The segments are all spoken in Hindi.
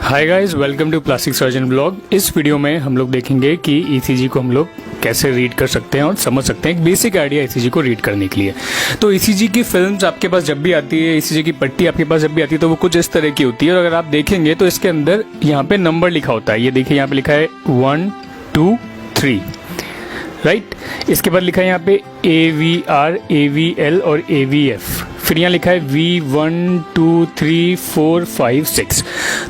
Hi guys, welcome to plastic surgeon blog. इस वीडियो में हम लोग देखेंगे कि ईसीजी को हम लोग कैसे रीड कर सकते हैं और समझ सकते हैं, एक बेसिक आइडिया ईसीजी को रीड करने के लिए। तो ईसीजी की फिल्म्स आपके पास जब भी आती है, ईसीजी की पट्टी आपके पास जब भी आती है, तो वो कुछ इस तरह की होती है। और अगर आप देखेंगे तो इसके अंदर यहाँ पे नंबर लिखा होता है। ये देखिए, यहाँ पे लिखा है 1 2 3, राइट। इसके बाद लिखा है यहाँ पे AVR, AVL और AVF। फिर यहाँ लिखा है V1 2 3 4 5 6।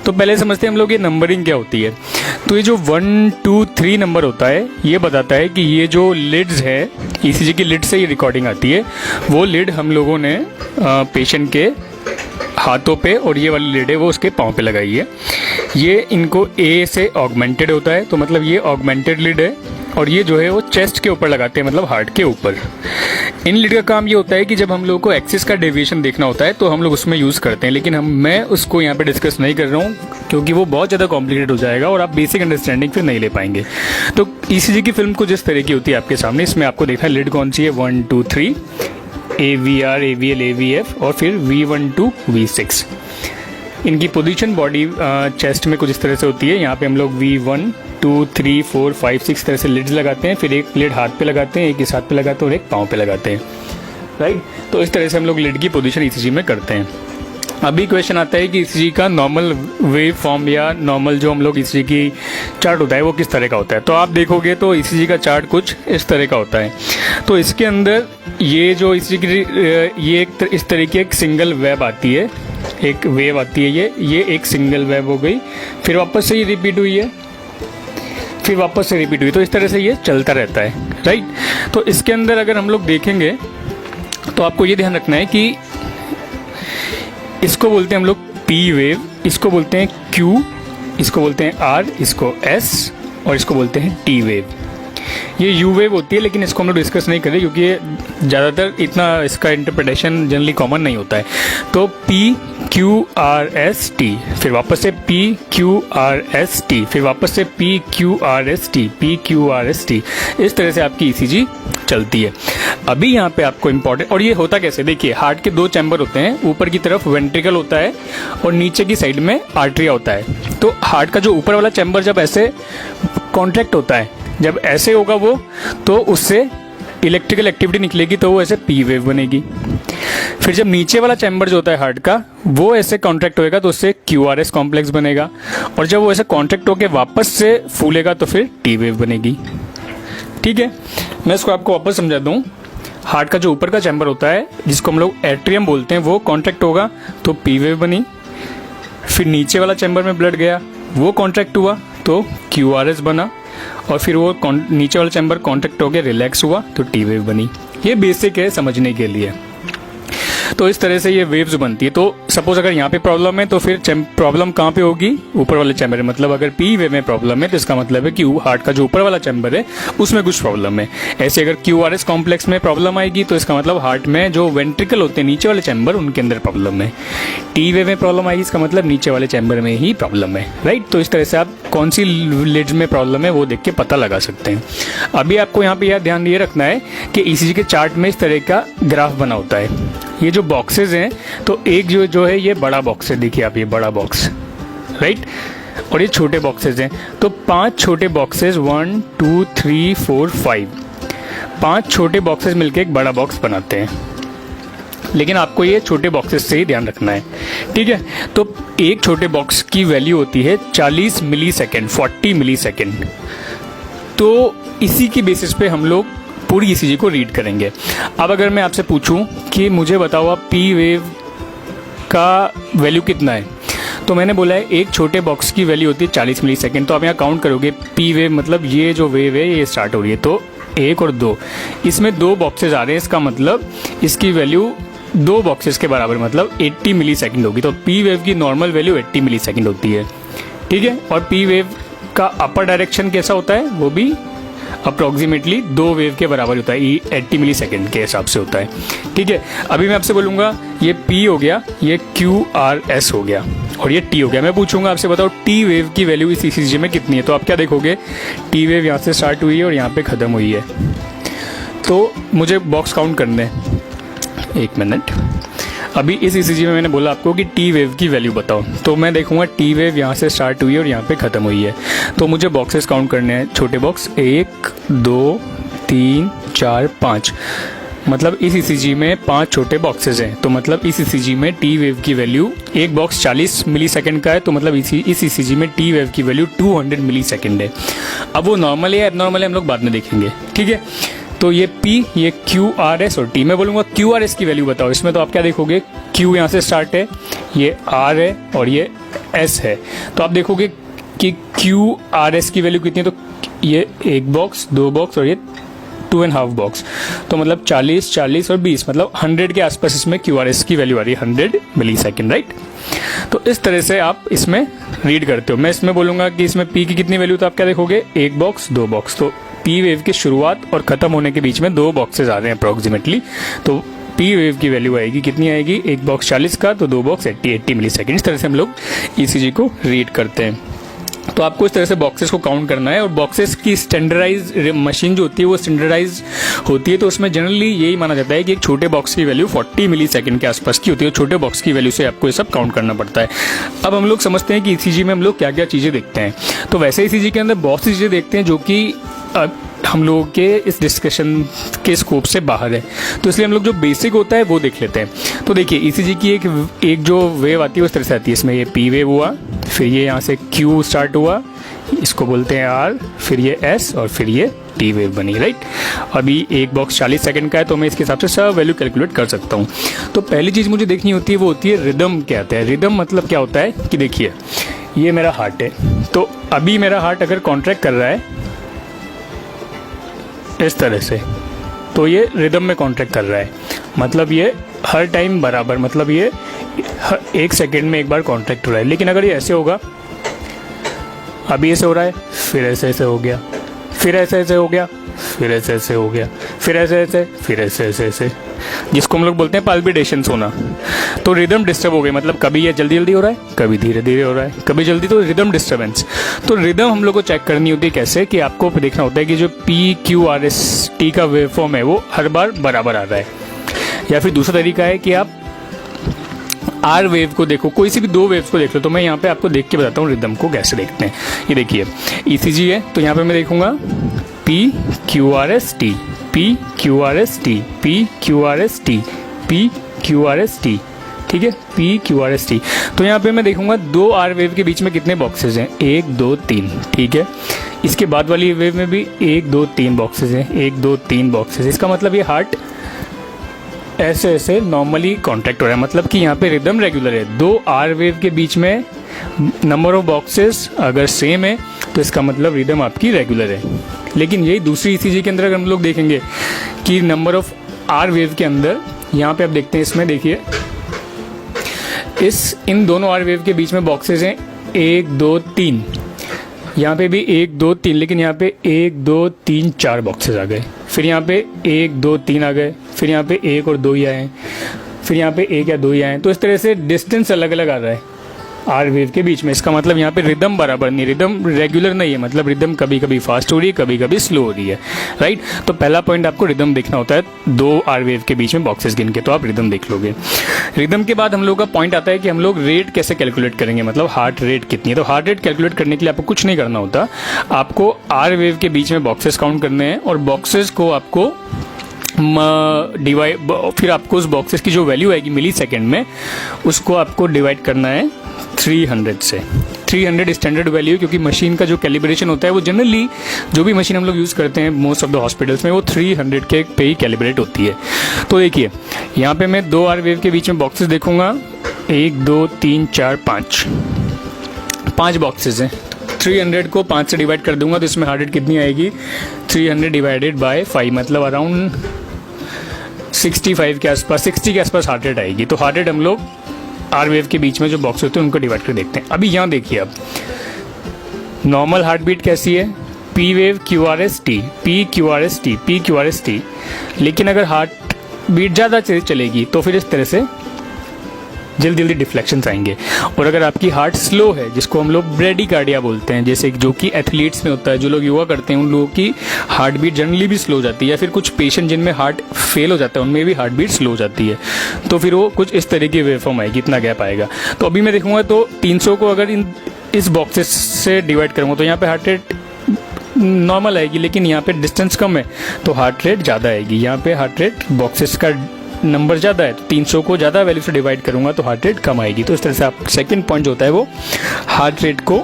तो पहले समझते हैं हम लोग ये नंबरिंग क्या होती है। तो ये जो 1 2 3 नंबर होता है, ये बताता है कि ये जो लिड्स है, ईसीजी की लिड से ये रिकॉर्डिंग आती है, वो लिड हम लोगों ने पेशेंट के हाथों पे, और ये वाली लिड है वो उसके पाँव पे लगाई है। ये इनको A से ऑगमेंटेड होता है, तो मतलब ये ऑगमेंटेड लिड है। और ये जो है वो चेस्ट के ऊपर लगाते हैं, मतलब हार्ट के ऊपर। इन लिड का काम ये होता है कि जब हम लोग को एक्सिस का डेविएशन देखना होता है तो हम लोग उसमें यूज़ करते हैं, लेकिन मैं उसको यहाँ पे डिस्कस नहीं कर रहा हूँ क्योंकि वो बहुत ज़्यादा कॉम्प्लिकेटेड हो जाएगा और आप बेसिक अंडरस्टैंडिंग फिर नहीं ले पाएंगे। तो ईसीजी की फिल्म कुछ इस तरह की होती है आपके सामने। इसमें आपको देखना है लिड कौन सी है, 1 2 3, AVR, AVL, AVF और फिर V1 2 V6। इनकी पोजीशन बॉडी चेस्ट में कुछ इस तरह से होती है। यहाँ पे हम लोग V1 2 3 4 5 6 तरह से लिड्स लगाते हैं। फिर एक लिड हाथ पे लगाते हैं, एक इस हाथ पे लगाते हैं और एक पाँव पे लगाते हैं, राइट। तो इस तरह से हम लोग लिड की पोजीशन ईसीजी में करते हैं। अभी क्वेश्चन आता है कि ईसीजी का नॉर्मल वेव फॉर्म या नॉर्मल जो हम लोग ईसीजी की चार्ट होता है वो किस तरह का होता है। तो आप देखोगे तो ईसीजी का चार्ट कुछ इस तरह का होता है। तो इसके अंदर ये जो ईसीजी की ये इस तरह की एक सिंगल वेब आती है, एक वेव आती है। ये एक सिंगल वेव हो गई, फिर वापस से ये रिपीट हुई है, फिर वापस से रिपीट हुई। तो इस तरह से ये चलता रहता है, राइट। तो इसके अंदर अगर हम लोग देखेंगे तो आपको ये ध्यान रखना है कि इसको बोलते हैं हम लोग P वेव, इसको बोलते हैं Q, इसको बोलते हैं R, इसको S और इसको बोलते हैं T वेव। ये U वेव होती है, लेकिन इसको हम लोग डिस्कस नहीं करें क्योंकि ये ज़्यादातर इतना इसका इंटरप्रिटेशन जनरली कॉमन नहीं होता है। तो P Q R S T, फिर वापस से P Q R S T, फिर वापस से P Q R S T, P Q R S T। इस तरह से आपकी ईसीजी चलती है। अभी यहाँ पे आपको इम्पोर्टेंट, और ये होता कैसे, देखिए हार्ट के दो चैम्बर होते हैं, ऊपर की तरफ वेंट्रिकल होता है और नीचे की साइड में आर्टरिया होता है। तो हार्ट का जो ऊपर वाला चैम्बर जब ऐसे कॉन्ट्रैक्ट होता है, जब ऐसे होगा वो, तो उससे इलेक्ट्रिकल एक्टिविटी निकलेगी, तो वो ऐसे P वेव बनेगी। फिर जब नीचे वाला चैम्बर जो होता है हार्ट का, वो ऐसे कॉन्ट्रैक्ट होएगा तो उससे QRS कॉम्प्लेक्स बनेगा। और जब वो ऐसे कॉन्ट्रैक्ट होकर वापस से फूलेगा तो फिर T वेव बनेगी, ठीक है। मैं इसको आपको वापस समझा दूँ। हार्ट का जो ऊपर का चैम्बर होता है, जिसको हम लोग एट्रियम बोलते हैं, वो कॉन्ट्रैक्ट होगा तो P वेव बनी। फिर नीचे वाला चैम्बर में ब्लड गया, वो कॉन्ट्रैक्ट हुआ तो QRS बना। और फिर वो नीचे वाला चैम्बर कॉन्ट्रैक्ट हो गया, रिलैक्स हुआ तो T वेव बनी। ये बेसिक है समझने के लिए। तो इस तरह से ये वेव्स बनती है। तो सपोज अगर यहाँ पे प्रॉब्लम है तो फिर प्रॉब्लम कहाँ पे होगी, ऊपर वाले चैम्बर में। मतलब अगर P वेव में प्रॉब्लम है तो इसका मतलब है कि हार्ट का जो ऊपर वाला चैम्बर है उसमें कुछ प्रॉब्लम है। ऐसे अगर QRS कॉम्प्लेक्स में प्रॉब्लम आएगी तो इसका मतलब हार्ट में जो वेंट्रिकल होते हैं नीचे वाले चैम्बर, उनके अंदर प्रॉब्लम है। T वेव में प्रॉब्लम आएगी, इसका मतलब नीचे वाले चैम्बर में ही प्रॉब्लम है, राइट। तो इस तरह से आप कौन सी लिड्स में प्रॉब्लम है वो देख के पता लगा सकते हैं। अभी आपको यहाँ पे ध्यान ये रखना है कि ईसीजी के चार्ट में इस तरह का ग्राफ बना होता है। ये जो बॉक्सेस हैं, तो एक जो है ये बड़ा बॉक्स है, देखिए आप, ये बड़ा बॉक्स, राइट। और ये छोटे बॉक्सेस हैं। तो 5 छोटे बॉक्सेस, 1 2 3 4 5, 5 छोटे बॉक्सेस मिलके एक बड़ा बॉक्स बनाते हैं। लेकिन आपको ये छोटे बॉक्सेस से ही ध्यान रखना है, ठीक है। तो एक छोटे बॉक्स की वैल्यू होती है 40 मिली सेकेंड, 40 मिली सेकेंड। तो इसी की बेसिस पे हम लोग पूरी ईसीजी को रीड करेंगे। अब अगर मैं आपसे पूछूं कि मुझे बताओ आप P वेव का वैल्यू कितना है, तो मैंने बोला है एक छोटे बॉक्स की वैल्यू होती है 40 मिली सेकेंड। तो आप यहाँ काउंट करोगे, P वेव मतलब ये जो वेव है ये स्टार्ट हो रही है, तो 1 और 2, इसमें 2 बॉक्सेस आ रहे हैं, इसका मतलब इसकी वैल्यू 2 बॉक्सेस के बराबर, मतलब 80 मिली सेकेंड होगी। तो P वेव की नॉर्मल वैल्यू 80 मिली सेकेंड होती है, ठीक है। और P वेव का अपर डायरेक्शन कैसा होता है, वो भी अप्रोक्सीमेटली 2 वेव के बराबर होता है, 80 मिली सेकेंड के हिसाब से होता है, ठीक है। अभी मैं आपसे बोलूँगा ये P हो गया, ये QRS हो गया और ये T हो गया। मैं पूछूंगा आपसे, बताओ T वेव की वैल्यू इस ईसीजी में कितनी है। तो आप क्या देखोगे, T वेव यहाँ से स्टार्ट हुई है और यहाँ पे ख़त्म हुई है। तो मुझे बॉक्स काउंट करने हैं, 1 मिनट। अभी इस ईसीजी में मैंने बोला आपको कि टी वेव की वैल्यू बताओ, तो मैं देखूंगा टी वेव यहाँ से स्टार्ट हुई है और यहाँ पे ख़त्म हुई है। तो मुझे बॉक्सेस काउंट करने हैं, छोटे बॉक्स 1 2 3 4 5, मतलब इस ईसीजी में 5 छोटे बॉक्सेस हैं। तो मतलब इस ईसीजी में टी वेव की वैल्यू, एक बॉक्स 40 मिली सेकेंड का है, तो मतलब इस ईसीजी में टी वेव की वैल्यू 200 मिली सेकेंड है। अब वो नॉर्मल है एबनॉर्मल है हम लोग बाद में देखेंगे, ठीक है। तो ये P, ये Q, R, S और T। मैं बोलूँगा Q, R, S की वैल्यू बताओ। इसमें तो आप क्या देखोगे, Q यहाँ से स्टार्ट है, ये R है और ये S है। तो आप देखोगे कि Q, R, S की वैल्यू कितनी है, तो ये 1 बॉक्स 2 बॉक्स और ये 2.5 बॉक्स, तो मतलब 40 40 और 20, मतलब 100 के आसपास इसमें Q, R, S की वैल्यू आ रही है, 100 मिली सेकेंड, राइट। तो इस तरह से आप इसमें रीड करते हो। मैं इसमें बोलूँगा कि इसमें P की कितनी वैल्यू, तो आप क्या देखोगे, 1 बॉक्स 2 बॉक्स, तो P वेव की शुरुआत और ख़त्म होने के बीच में 2 बॉक्सेस आ रहे हैं अप्रॉक्सीमेटली। तो P वेव की वैल्यू आएगी कितनी आएगी, 1 बॉक्स 40 का, तो 2 बॉक्स 80 मिली सेकेंड। इस तरह से हम लोग ECG को रीड करते हैं। तो आपको इस तरह से बॉक्सेस को काउंट करना है। और बॉक्सेस की स्टैंडर्डाइज मशीन जो होती है वो स्टैंडर्डाइज होती है, तो उसमें जनरली यही माना जाता है कि एक छोटे बॉक्स की वैल्यू 40 मिली सेकेंड के आसपास की होती है। छोटे बॉक्स की वैल्यू से आपको ये सब काउंट करना पड़ता है। अब हम लोग समझते हैं कि ECG में हम लोग क्या क्या चीज़ें देखते हैं। तो वैसे ECG के अंदर बहुत सी चीज़ें देखते हैं जो कि हम लोगों के इस डिस्कशन के स्कोप से बाहर है, तो इसलिए हम लोग जो बेसिक होता है वो देख लेते हैं। तो देखिए ECG की एक जो वेव आती है उस तरह से आती है। इसमें ये P वेव हुआ, फिर ये यहाँ से Q स्टार्ट हुआ, इसको बोलते हैं R, फिर ये S और फिर ये T वेव बनी, राइट। अभी एक बॉक्स 40 सेकंड का है, तो मैं इसके हिसाब से सब वैल्यू कैलकुलेट कर सकता हूँ। तो पहली चीज़ मुझे देखनी होती है वो होती है रिदम क्या आता है। रिदम मतलब क्या होता है कि देखिए ये मेरा हार्ट है, तो अभी मेरा हार्ट अगर कॉन्ट्रैक्ट कर रहा है इस तरह से, तो ये रिदम में कॉन्ट्रैक्ट कर रहा है, मतलब ये हर टाइम बराबर, मतलब ये 1 सेकेंड में एक बार कॉन्ट्रैक्ट हो रहा है। लेकिन अगर ये ऐसे होगा, अभी ऐसे हो रहा है, फिर ऐसे ऐसे हो गया, फिर ऐसे ऐसे हो गया, फिर ऐसे ऐसे हो गया, फिर ऐसे ऐसे, फिर ऐसे ऐसे ऐसे, जिसको हम लोग बोलते हैं पाल्पिटेशंस होना। तो रिदम डिस्टर्ब हो गई, मतलब कभी ये जल्दी जल्दी हो रहा है, कभी धीरे धीरे हो रहा है, कभी जल्दी, तो रिदम डिस्टर्बेंस। तो रिदम हम लोग को चेक करनी होती है कैसे, कि आपको देखना होता है कि जो P, Q, R, S, T का वेव फॉर्म है वो हर बार बराबर आ रहा है। या फिर दूसरा तरीका है कि आप R वेव को देखो, कोई सी भी 2 वेव्स को देख लो। तो मैं यहाँ पे आपको देख के बताता हूँ रिदम को कैसे देखते हैं। ये देखिए ECG है, तो यहाँ पे मैं देखूंगा P, Q, R, S, T, P, Q, R, S, T, P, Q, R, S, T, P, Q, R, S, T, ठीक है, P, Q, R, S, T। तो यहाँ पे मैं देखूंगा 2 R वेव के बीच में कितने बॉक्सेस हैं, 1 2 3, ठीक है। इसके बाद वाली वेव में भी 1 2 3 बॉक्सेस हैं, 1 2 3 बॉक्सेस। इसका मतलब ये हार्ट ऐसे ऐसे नॉर्मली कॉन्ट्रैक्ट हो रहा है, मतलब कि यहाँ पे रिदम रेगुलर है। 2 R वेव के बीच में नंबर ऑफ बॉक्सेस अगर सेम है तो इसका मतलब रिदम आपकी रेगुलर है। लेकिन यही दूसरी ECG के अंदर अगर हम लोग देखेंगे कि नंबर ऑफ R वेव के अंदर, यहाँ पे आप देखते हैं, इसमें देखिए इन दोनों R वेव के बीच में बॉक्सेस हैं 1 2 3, यहाँ पे भी 1 2 3, लेकिन यहाँ पे 1 2 3 4 बॉक्सेस आ गए। फिर यहाँ पे 1 2 3 आ गए, फिर यहाँ पे 1 और 2 ही आए, फिर यहाँ पे 1 या 2 ही आए। तो इस तरह से डिस्टेंस अलग अलग आ रहा है R वेव के बीच में। इसका मतलब यहाँ पे रिदम बराबर नहीं, रिदम रेगुलर नहीं है, मतलब रिदम कभी कभी फास्ट हो रही है, कभी कभी स्लो हो रही है, राइट। तो पहला पॉइंट आपको रिदम देखना होता है, 2 R वेव के बीच में बॉक्सेस गिन के, तो आप रिदम देख लोगे। रिदम के बाद हम लोग का पॉइंट आता है कि हम लोग रेट कैसे कैलकुलेट करेंगे, मतलब हार्ट रेट कितनी है। तो हार्ट रेट कैलकुलेट करने के लिए आपको कुछ नहीं करना होता, आपको R वेव के बीच में बॉक्सेस काउंट करने हैं और बॉक्सेस को आपको डिवाइड, फिर आपको उस बॉक्सेस की जो वैल्यू आएगी मिली सेकेंड में, उसको आपको डिवाइड करना है 300 से। 300 स्टैंडर्ड वैल्यू, क्योंकि मशीन का जो कैलिब्रेशन होता है वो जनरली जो भी मशीन हम लोग यूज़ करते हैं मोस्ट ऑफ द हॉस्पिटल्स में वो 300 के पे ही कैलिब्रेट होती है। तो देखिए यहाँ पे मैं 2 R वेव के बीच में बॉक्सेस देखूंगा, 1 2 3 4 5 बॉक्सेस हैं। 300 को 5 से डिवाइड कर दूंगा तो इसमें हार्ट रेट कितनी आएगी, 300 डिवाइडेड बाय 5, मतलब अराउंड 65 के आसपास, 60 के आसपास हार्ट रेट आएगी। तो हार्ट रेट हम लोग R वेव के बीच में जो बॉक्स होते हैं उनको डिवाइड कर देखते हैं। अभी यहाँ देखिए, अब नॉर्मल हार्ट बीट कैसी है, P wave Q R S T, P Q R S T, P Q R S T। लेकिन अगर हार्ट बीट ज़्यादा चलेगी तो फिर इस तरह से जल्दी जल्दी डिफ्लेक्शंस आएंगे। और अगर आपकी हार्ट स्लो है, जिसको हम लोग ब्रेडिकार्डिया बोलते हैं, जैसे जो कि एथलीट्स में होता है, जो लोग योगा करते हैं उन लोगों की हार्ट बीट जनरली भी स्लो हो जाती है, या फिर कुछ पेशेंट जिनमें हार्ट फेल हो जाता है उनमें भी हार्ट बीट स्लो हो जाती है, तो फिर वो कुछ इस तरह की वेवफॉर्म आएगी, इतना गैप आएगा। तो अभी मैं देखूंगा तो 300 को अगर इस बॉक्सेस से डिवाइड करूँगा तो यहाँ पे हार्ट रेट नॉर्मल आएगी, लेकिन यहाँ पे डिस्टेंस कम है तो हार्ट रेट ज़्यादा आएगी। यहाँ पे हार्ट रेट बॉक्सेस का नंबर ज़्यादा है तो 300 को ज़्यादा वैल्यू से डिवाइड करूँगा तो हार्ट रेट कम आएगी। तो इस तरह से आप सेकंड पॉइंट जो होता है वो हार्ट रेट को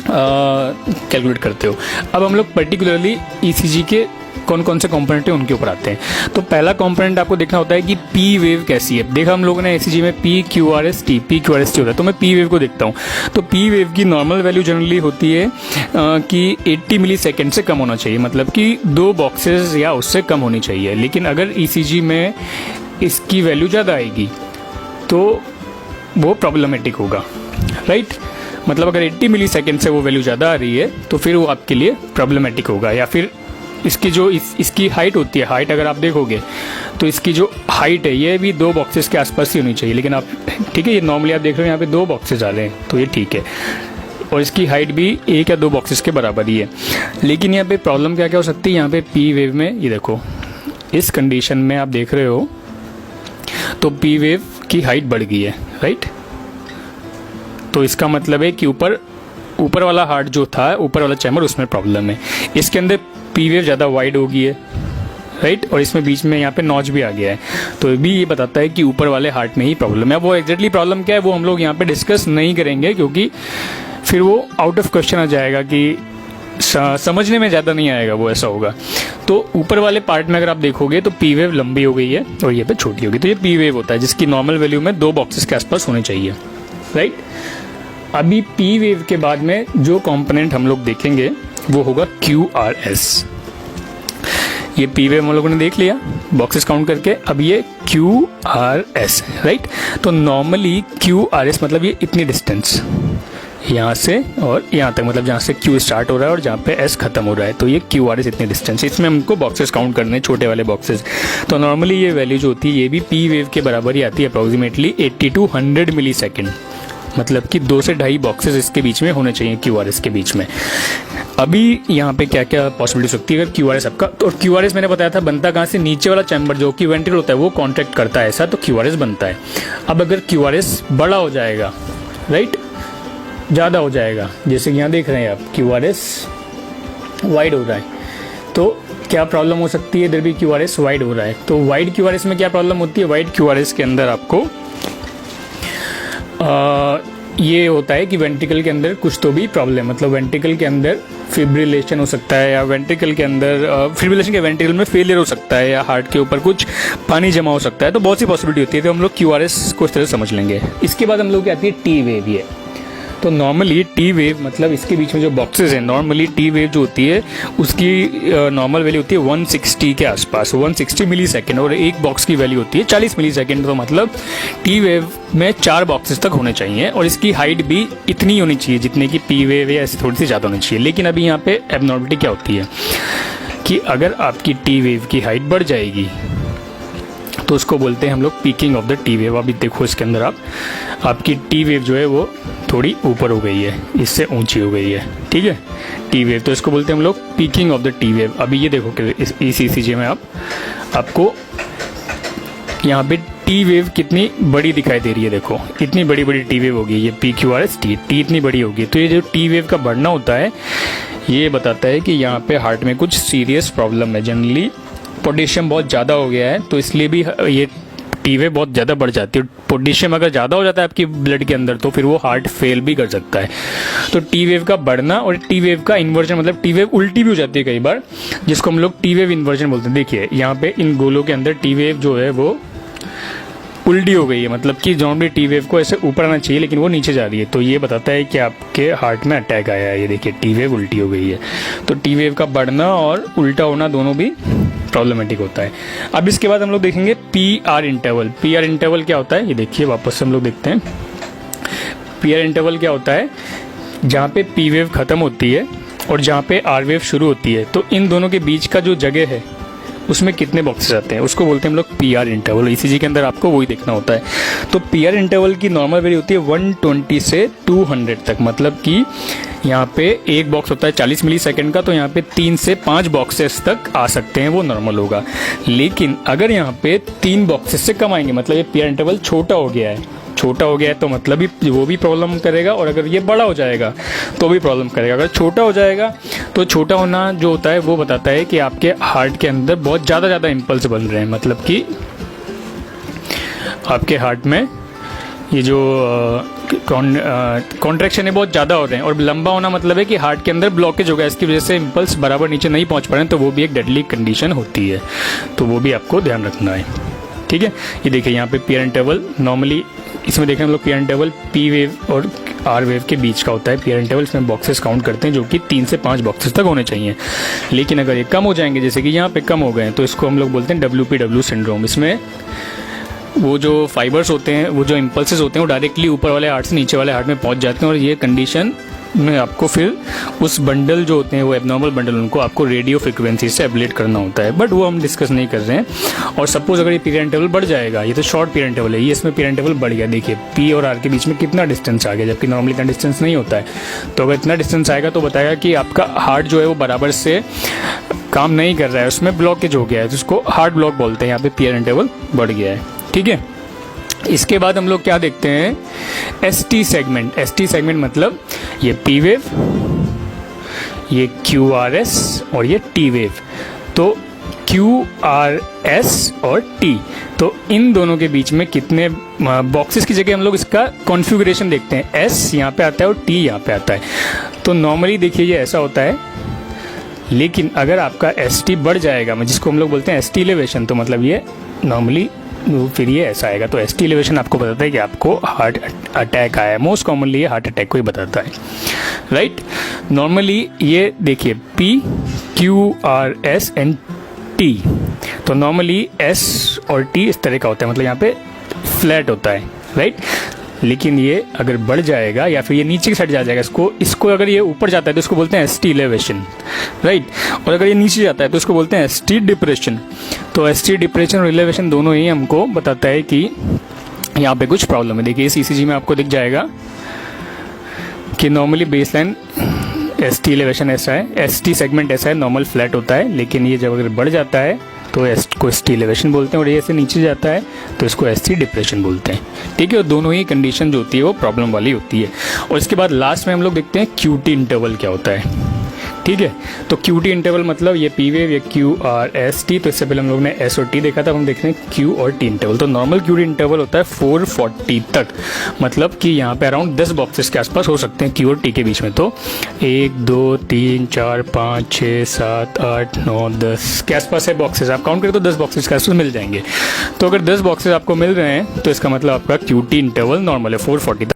कैलकुलेट करते हो। अब हम लोग पर्टिकुलरली ईसीजी के कौन कौन से कंपोनेंट हैं उनके ऊपर आते हैं। तो पहला कंपोनेंट आपको देखना होता है कि पी वेव कैसी है। देखा हम लोगों ने ईसीजी में P Q R S T होता है, तो मैं पी वेव को देखता हूँ। तो पी वेव की नॉर्मल वैल्यू जनरली होती है कि 80 मिली सेकेंड से कम होना चाहिए, मतलब कि 2 बॉक्सेस या उससे कम होनी चाहिए। लेकिन अगर ईसीजी में इसकी वैल्यू ज़्यादा आएगी तो वो प्रॉब्लमेटिक होगा, राइट। मतलब अगर 80 मिली सेकेंड से वो वैल्यू ज़्यादा आ रही है तो फिर वो आपके लिए प्रॉब्लमेटिक होगा। या फिर इसकी जो इसकी हाइट होती है, हाइट अगर आप देखोगे तो इसकी जो हाइट है ये भी 2 बॉक्सेस के आसपास ही होनी चाहिए। लेकिन आप ठीक है, ये नॉर्मली आप देख रहे हो यहाँ पे 2 बॉक्सेस आ रहे हैं तो ये ठीक है, और इसकी हाइट भी 1 या 2 बॉक्सेस के बराबर ही है। लेकिन यहाँ पे प्रॉब्लम क्या क्या हो सकती है, यहाँ पे पी वेव में ये देखो, इस कंडीशन में आप देख रहे हो तो पी वेव की हाइट बढ़ गई है, राइट। तो इसका मतलब है कि ऊपर वाला हार्ट जो था, ऊपर वाला चैम्बर, उसमें प्रॉब्लम है। इसके अंदर पी वेव ज़्यादा वाइड हो गई है, राइट, और इसमें बीच में यहाँ पे नॉच भी आ गया है, तो भी ये बताता है कि ऊपर वाले हार्ट में ही प्रॉब्लम है। वो एग्जैक्टली प्रॉब्लम क्या है वो हम लोग यहाँ पे डिस्कस नहीं करेंगे, क्योंकि फिर वो आउट ऑफ क्वेश्चन आ जाएगा कि समझने में ज़्यादा नहीं आएगा, वो ऐसा होगा। तो ऊपर वाले पार्ट में अगर आप देखोगे तो पी वेव लंबी हो गई है और ये पे छोटी होगी, तो ये पी वेव होता है जिसकी नॉर्मल वैल्यू में 2 बॉक्सेस के आसपास होने चाहिए, राइट। अभी पी वेव के बाद में जो कंपोनेंट हम लोग देखेंगे वो होगा क्यू आर एस। ये पी वेव हम लोगों ने देख लिया बॉक्सेस काउंट करके, अब ये क्यू आर एस, राइट। तो नॉर्मली क्यू आर एस मतलब ये इतनी डिस्टेंस यहाँ से और यहाँ तक, मतलब जहाँ से क्यू स्टार्ट हो रहा है और जहाँ पे एस खत्म हो रहा है, तो ये क्यू आर एस इतनी डिस्टेंस, इसमें हमको बॉक्सेस काउंट करने हैं, छोटे वाले बॉक्सेस। तो नॉर्मली ये वैल्यू जो होती है ये भी पी वेव के बराबर ही आती है, अप्रोक्सीमेटली 80 to 100 मिली सेकेंड, मतलब कि 2 से 2.5 बॉक्सेस इसके बीच में होने चाहिए क्यू आर एस के बीच में। अभी यहाँ पे क्या क्या पॉसिबिलिटी सकती है अगर क्यू आर एस आपका, तो क्यू आर एस मैंने बताया था बनता कहाँ से, नीचे वाला चैम्बर जो कि वेंट्रिकल होता है वो कॉन्ट्रैक्ट करता है ऐसा, तो क्यू आर एस बनता है। अब अगर क्यू आर एस बड़ा हो जाएगा, राइट, ज़्यादा हो जाएगा, जैसे कि यहाँ देख रहे हैं आप क्यू आर एस वाइड हो रहा है, तो क्या प्रॉब्लम हो सकती है, इधर भी क्यू आर एस वाइड हो रहा है। तो वाइड क्यू आर एस में क्या प्रॉब्लम होती है, वाइड क्यू आर एस के अंदर आपको ये होता है कि वेंट्रिकल के अंदर कुछ तो भी प्रॉब्लम, मतलब वेंट्रिकल के अंदर फिब्रिलेशन हो सकता है, या वेंट्रिकल के अंदर फिब्रिलेशन के वेंट्रिकल में फेलियर हो सकता है, या हार्ट के ऊपर कुछ पानी जमा हो सकता है। तो बहुत सी पॉसिबिलिटी होती है, तो हम लोग क्यू आर एस को इस तरह समझ लेंगे। इसके बाद हम लोग की आती है टी वेव। ये तो नॉर्मली टी वेव मतलब इसके बीच में जो बॉक्सेस हैं, नॉर्मली टी वेव जो होती है उसकी नॉर्मल वैल्यू होती है 160 के आसपास, 160 मिली सेकेंड, और एक बॉक्स की वैल्यू होती है 40 मिली सेकेंड। तो मतलब टी वेव में 4 बॉक्सेस तक होने चाहिए, और इसकी हाइट भी इतनी होनी चाहिए जितनी कि पी वेव है, ऐसे थोड़ी सी ज़्यादा होनी चाहिए। लेकिन अभी यहाँ पे एबनॉर्मलिटी क्या होती है कि अगर आपकी टी वेव की हाइट बढ़ जाएगी तो उसको बोलते हैं हम लोग peeking of the T wave. अभी देखो इसके अंदर आपकी टी वेव जो है वो थोड़ी ऊपर हो गई है, इससे ऊंची हो गई है, ठीक है, टी वेव, तो इसको बोलते हैं हम लोग peeking of the T wave. अभी ये देखो कि इस ईसीजी में आपको यहाँ पे टी वेव कितनी बड़ी दिखाई दे रही है, देखो इतनी बड़ी बड़ी टी वेव होगी, ये P Q R S T इतनी बड़ी होगी। तो ये जो टी वेव का बढ़ना होता है ये बताता है कि यहाँ पे हार्ट में कुछ सीरियस प्रॉब्लम है। जनरली पोटेशियम बहुत ज़्यादा हो गया है, तो इसलिए भी ये टी वेव बहुत ज़्यादा बढ़ जाती है। पोटेशियम अगर ज़्यादा हो जाता है आपकी ब्लड के अंदर तो फिर वो हार्ट फेल भी कर सकता है। तो टी वेव का बढ़ना और टी वेव का इन्वर्जन, मतलब टी वेव उल्टी भी हो जाती है कई बार, जिसको हम लोग टी वेव इन्वर्जन बोलते हैं। देखिए यहाँ पे इन गोलों के अंदर टी वेव जो है वो उल्टी हो गई है, मतलब कि नॉर्मली टी वेव को ऐसे ऊपर आना चाहिए लेकिन वो नीचे जा रही है, तो ये बताता है कि आपके हार्ट में अटैक आया है। ये देखिए टी वेव उल्टी हो गई है। तो टी वेव का बढ़ना और उल्टा होना दोनों भी प्रॉब्लमेटिक होता है। अब इसके बाद हम लोग देखेंगे P R interval. P R interval क्या होता है ये देखिए, वापस से हम लोग देखते हैं। पी आर इंटरवल क्या होता है, जहाँ पे पी वेव खत्म होती है और जहाँ पे आर वेव शुरू होती है, तो इन दोनों के बीच का जो जगह है उसमें कितने बॉक्सेस आते हैं, उसको बोलते हैं हम लोग पी आर इंटरवल। ईसीजी के अंदर आपको वही देखना होता है। तो पी आर इंटरवल की नॉर्मल वैल्यू होती है 120 से 200 तक, मतलब कि यहाँ पे एक बॉक्स होता है 40 मिली सेकेंड का, तो यहाँ पे 3 से 5 बॉक्सेस तक आ सकते हैं, वो नॉर्मल होगा। लेकिन अगर यहाँ पे 3 बॉक्सेस से कम आएंगे, मतलब ये पी आर इंटरवल छोटा हो गया है, तो मतलब वो भी प्रॉब्लम करेगा, और अगर ये बड़ा हो जाएगा तो भी प्रॉब्लम करेगा। अगर छोटा हो जाएगा तो छोटा होना जो होता है वो बताता है कि आपके हार्ट के अंदर बहुत ज़्यादा इम्पल्स बन रहे हैं, मतलब कि आपके हार्ट में ये जो कॉन्ट्रैक्शन है बहुत ज़्यादा हो रहे हैं। और लंबा होना मतलब है कि हार्ट के अंदर ब्लॉकेज हो गया, इसकी वजह से इम्पल्स बराबर नीचे नहीं पहुंच पा रहे हैं, तो वो भी एक डेडली कंडीशन होती है, तो वो भी आपको ध्यान रखना है। ठीक है, ये देखिए यहाँ पे पी आर इंटरवल नॉर्मली इसमें देखें हम लोग P R interval P wave और आर वेव के बीच का होता है। पी आर इंटरवल इसमें बॉक्सेस काउंट करते हैं जो कि 3 से 5 बॉक्सेस तक होने चाहिए। लेकिन अगर ये कम हो जाएंगे, जैसे कि यहाँ पे कम हो गए, तो इसको हम लोग बोलते हैं WPW सिंड्रोम। इसमें वो जो फाइबर्स होते हैं, वो जो इम्पल्सेस होते हैं, वो डायरेक्टली ऊपर वाले हार्ट से नीचे वाले हार्ट में पहुंच जाते हैं, और ये कंडीशन में आपको फिर उस बंडल जो होते हैं, वो एबनॉर्मल बंडल, उनको आपको रेडियो फ्रिक्वेंसी से एब्लेट करना होता है, बट वो हम डिस्कस नहीं कर रहे हैं। और सपोज अगर ये पी आर इंटरवल बढ़ जाएगा, ये तो शॉर्ट पी आर इंटरवल है, ये इसमें पी आर इंटरवल बढ़ गया, देखिए पी और आर के बीच में कितना डिस्टेंस आ गया, जबकि नॉर्मली इतना डिस्टेंस नहीं होता है। तो अगर इतना डिस्टेंस आएगा तो बताएगा कि आपका हार्ट जो है वो बराबर से काम नहीं कर रहा है, उसमें ब्लॉकेज हो गया है, तो उसको हार्ट ब्लॉक बोलते हैं। यहाँ पे पी आर इंटरवल बढ़ गया है। ठीक है, इसके बाद हम लोग क्या देखते हैं, ST सेगमेंट। ST सेगमेंट मतलब ये P वेव, ये QRS और ये T वेव। तो QRS और T, तो इन दोनों के बीच में कितने बॉक्सेस की जगह हम लोग इसका कॉन्फ़िगरेशन देखते हैं। S यहाँ पे आता है और T यहाँ पे आता है। तो नॉर्मली देखिए ये ऐसा होता है, लेकिन अगर आपका ST बढ़ जाएगा, जिसको हम लोग बोलते हैं ST एलिवेशन, तो मतलब ये नॉर्मली फिर ये ऐसा आएगा। तो ST एलिवेशन आपको बताता है कि आपको हार्ट अटैक आया है। मोस्ट कॉमनली ये हार्ट अटैक को ही बताता है, राइट। नॉर्मली ये देखिए P Q R S and T, तो नॉर्मली S और T इस तरह का होता है, मतलब यहाँ पे फ्लैट होता है, राइट। लेकिन ये अगर बढ़ जाएगा या फिर ये नीचे की साइड जा जाएगा, इसको अगर ये ऊपर जाता है तो इसको बोलते हैं ST एलिवेशन, राइट। और अगर ये नीचे जाता है तो इसको बोलते हैं ST डिप्रेशन। तो ST डिप्रेशन और एलिवेशन दोनों ही हमको बताता है कि यहाँ पे कुछ प्रॉब्लम है। देखिए इस ECG में आपको दिख जाएगा कि नॉर्मली बेसलाइन ST एलिवेशन ऐसा है, ST सेगमेंट ऐसा है, नॉर्मल फ्लैट होता है। लेकिन ये जब अगर बढ़ जाता है तो इसको ST एलिवेशन बोलते हैं, और ये ऐसे नीचे जाता है तो इसको ST डिप्रेशन बोलते हैं। ठीक है, और दोनों ही कंडीशन जो होती है वो प्रॉब्लम वाली होती है। और इसके बाद लास्ट में हम लोग देखते हैं QT इंटरवल क्या होता है। ठीक है, तो QT इंटरवल मतलब ये P वेव, ये QRST। तो इससे पहले हम लोग ने S और T देखा था, हम देखते हैं Q और T इंटरवल। तो नॉर्मल QT इंटरवल होता है 440 तक, मतलब कि यहाँ पे अराउंड 10 बॉक्सेस के आसपास हो सकते हैं Q और T के बीच में। तो 1 2 3 4 5 6 7 8 9 10 के आसपास है बॉक्सेस। आप काउंट करें तो 10 बॉक्सेस के आसपास मिल जाएंगे। तो अगर 10 बॉक्सेस आपको मिल रहे हैं तो इसका मतलब आपका QT इंटरवल नॉर्मल है 440 तक।